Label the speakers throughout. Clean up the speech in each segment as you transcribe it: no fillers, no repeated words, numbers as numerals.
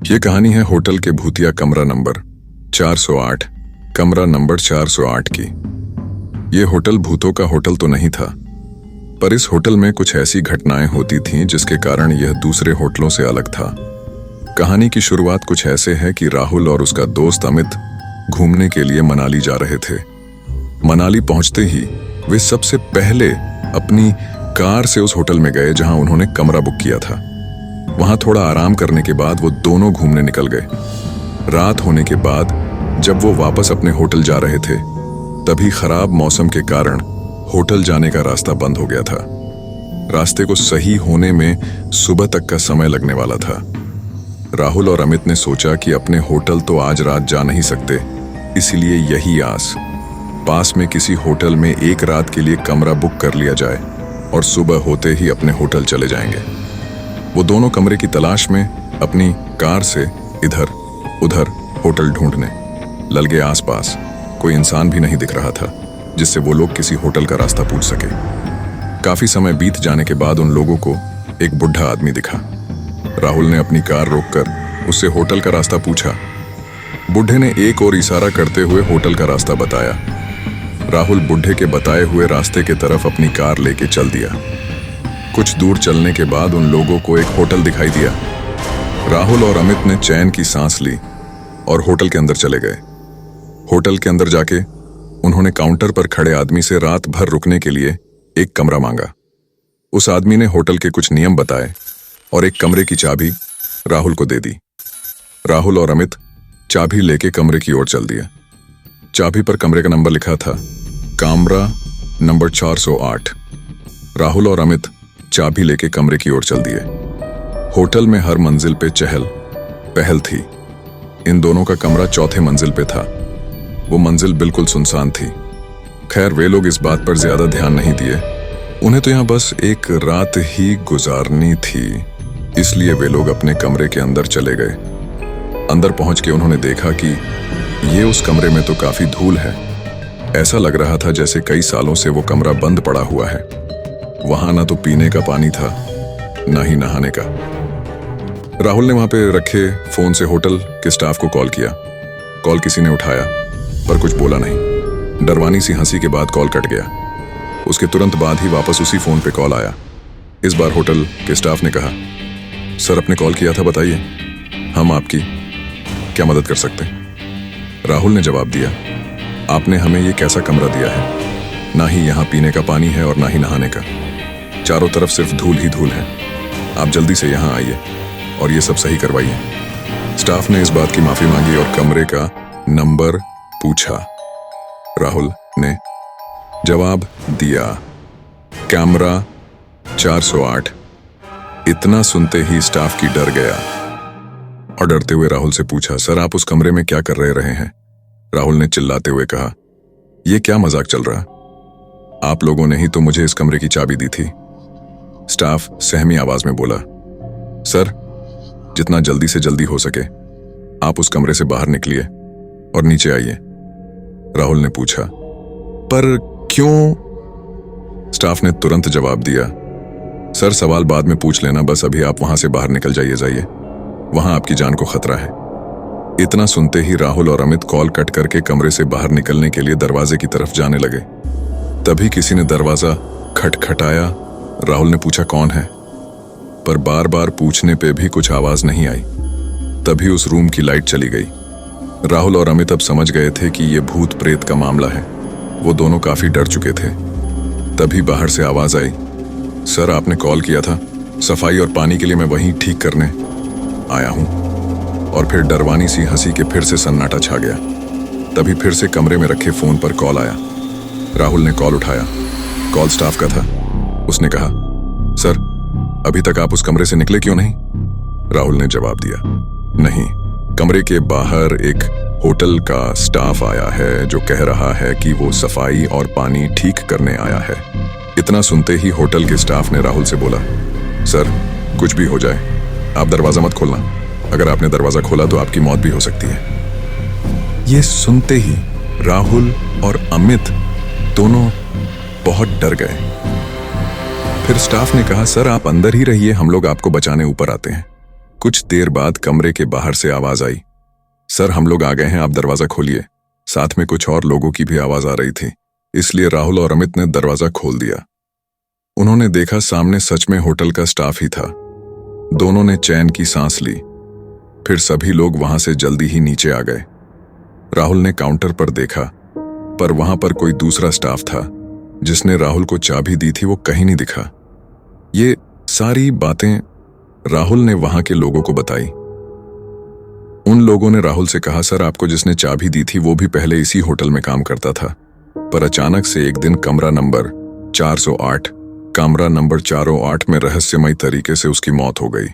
Speaker 1: ये कहानी है होटल के भूतिया कमरा नंबर 408, कमरा नंबर 408 की। ये होटल भूतों का होटल तो नहीं था, पर इस होटल में कुछ ऐसी घटनाएं होती थीं जिसके कारण यह दूसरे होटलों से अलग था। कहानी की शुरुआत कुछ ऐसे है कि राहुल और उसका दोस्त अमित घूमने के लिए मनाली जा रहे थे। मनाली पहुंचते ही वे सबसे पहले अपनी कार से उस होटल में गए जहां उन्होंने कमरा बुक किया था। वहां थोड़ा आराम करने के बाद वो दोनों घूमने निकल गए। रात होने के बाद जब वो वापस अपने होटल जा रहे थे, तभी खराब मौसम के कारण होटल जाने का रास्ता बंद हो गया था। रास्ते को सही होने में सुबह तक का समय लगने वाला था। राहुल और अमित ने सोचा कि अपने होटल तो आज रात जा नहीं सकते, इसलिए यही आस, पास में किसी होटल में एक रात के लिए कमरा बुक कर लिया जाए और सुबह होते ही अपने होटल चले जाएंगे। वो दोनों कमरे की तलाश में अपनी कार से इधर उधर होटल ढूंढने लग गए। आसपास कोई इंसान भी नहीं दिख रहा था जिससे वो लोग किसी होटल का रास्ता पूछ सके। काफी समय बीत जाने के बाद उन लोगों को एक बुढ़ा आदमी दिखा। राहुल ने अपनी कार रोककर उससे होटल का रास्ता पूछा। बुढ़े ने एक और इशारा करते हुए होटल का रास्ता बताया। राहुल बुढ़े के बताए हुए रास्ते की तरफ अपनी कार लेके चल दिया। कुछ दूर चलने के बाद उन लोगों को एक होटल दिखाई दिया। राहुल और अमित ने चैन की सांस ली और होटल के अंदर चले गए। होटल के अंदर जाके उन्होंने काउंटर पर खड़े आदमी से रात भर रुकने के लिए एक कमरा मांगा। उस आदमी ने होटल के कुछ नियम बताए और एक कमरे की चाबी राहुल को दे दी। राहुल और अमित चाबी लेके कमरे की ओर चल दिए। चाबी पर कमरे का नंबर लिखा था, कमरा नंबर 408। राहुल और अमित चाबी लेके कमरे की ओर चल दिए। होटल में हर मंजिल पे चहल पहल थी। इन दोनों का कमरा चौथे मंजिल पे था। वो मंजिल बिल्कुल सुनसान थी। खैर, वे लोग इस बात पर ज्यादा ध्यान नहीं दिए। उन्हें तो यहाँ बस एक रात ही गुजारनी थी, इसलिए वे लोग अपने कमरे के अंदर चले गए। अंदर पहुंच के उन्होंने देखा कि ये उस कमरे में तो काफी धूल है। ऐसा लग रहा था जैसे कई सालों से वो कमरा बंद पड़ा हुआ है। वहां ना तो पीने का पानी था, ना ही नहाने का। राहुल ने वहां पे रखे फोन से होटल के स्टाफ को कॉल किया। कॉल किसी ने उठाया, पर कुछ बोला नहीं। डरवानी सी हंसी के बाद कॉल कट गया। उसके तुरंत बाद ही वापस उसी फोन पे कॉल आया। इस बार होटल के स्टाफ ने कहा, सर आपने कॉल किया था, बताइए हम आपकी क्या मदद कर सकते हैं। राहुल ने जवाब दिया, आपने हमें ये कैसा कमरा दिया है, ना ही यहाँ पीने का पानी है और ना ही नहाने का। चारों तरफ सिर्फ धूल ही धूल है। आप जल्दी से यहाँ आइए और ये सब सही करवाइए। स्टाफ ने इस बात की माफी मांगी और कमरे का नंबर पूछा। राहुल ने जवाब दिया, कमरा 408। इतना सुनते ही स्टाफ की डर गया और डरते हुए राहुल से पूछा, सर आप उस कमरे में क्या कर रहे हैं। राहुल ने चिल्लाते हुए कहा, यह क्या मजाक चल रहा, आप लोगों ने ही तो मुझे इस कमरे की चाबी दी थी। स्टाफ सहमी आवाज में बोला, सर जितना जल्दी से जल्दी हो सके आप उस कमरे से बाहर निकलिए और नीचे आइए। राहुल ने पूछा, पर क्यों। स्टाफ ने तुरंत जवाब दिया, सर सवाल बाद में पूछ लेना, बस अभी आप वहां से बाहर निकल जाइए, वहां आपकी जान को खतरा है। इतना सुनते ही राहुल और अमित कॉल कट करके कमरे से बाहर निकलने के लिए दरवाजे की तरफ जाने लगे। तभी किसी ने दरवाजा खटखटाया। राहुल ने पूछा, कौन है, पर बार बार पूछने पे भी कुछ आवाज नहीं आई। तभी उस रूम की लाइट चली गई। राहुल और अमित अब समझ गए थे कि यह भूत प्रेत का मामला है। वो दोनों काफी डर चुके थे। तभी बाहर से आवाज आई, सर आपने कॉल किया था, सफाई और पानी के लिए मैं वहीं ठीक करने आया हूं। और फिर डरवानी सी हंसी के फिर से सन्नाटा छा गया। तभी फिर से कमरे में रखे फोन पर कॉल आया। राहुल ने कॉल उठाया। कॉल स्टाफ का था। उसने कहा, सर अभी तक आप उस कमरे से निकले क्यों नहीं। राहुल ने जवाब दिया, नहीं, कमरे के बाहर एक होटल का स्टाफ आया है जो कह रहा है कि वो सफाई और पानी ठीक करने आया है। इतना सुनते ही होटल के स्टाफ ने राहुल से बोला, सर कुछ भी हो जाए आप दरवाजा मत खोलना, अगर आपने दरवाजा खोला तो आपकी मौत भी हो सकती है। ये सुनते ही राहुल और अमित दोनों बहुत डर गए। फिर स्टाफ ने कहा, सर आप अंदर ही रहिए, हम लोग आपको बचाने ऊपर आते हैं। कुछ देर बाद कमरे के बाहर से आवाज आई, सर हम लोग आ गए हैं, आप दरवाजा खोलिए। साथ में कुछ और लोगों की भी आवाज आ रही थी, इसलिए राहुल और अमित ने दरवाजा खोल दिया। उन्होंने देखा सामने सच में होटल का स्टाफ ही था। दोनों ने चैन की सांस ली। फिर सभी लोग वहां से जल्दी ही नीचे आ गए। राहुल ने काउंटर पर देखा, पर वहां पर कोई दूसरा स्टाफ था। जिसने राहुल को चाबी दी थी वो कहीं नहीं दिखा। ये सारी बातें राहुल ने वहां के लोगों को बताई। उन लोगों ने राहुल से कहा, सर आपको जिसने चाबी दी थी वो भी पहले इसी होटल में काम करता था, पर अचानक से एक दिन कमरा नंबर 408 में रहस्यमय तरीके से उसकी मौत हो गई।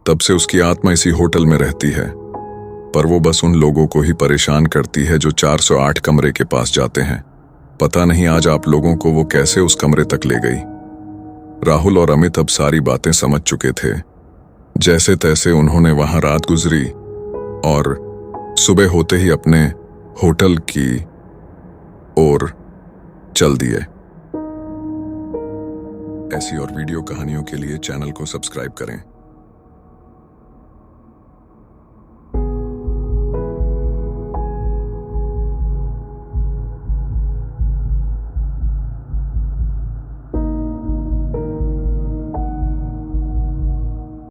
Speaker 1: तब से उसकी आत्मा इसी होटल में रहती है, पर वो बस उन लोगों को ही परेशान करती है जो 408 कमरे के पास जाते हैं। पता नहीं आज आप लोगों को वो कैसे उस कमरे तक ले गई। राहुल और अमित अब सारी बातें समझ चुके थे। जैसे तैसे उन्होंने वहां रात गुजरी और सुबह होते ही अपने होटल की ओर चल दिए। ऐसी और वीडियो कहानियों के लिए चैनल को सब्सक्राइब करें।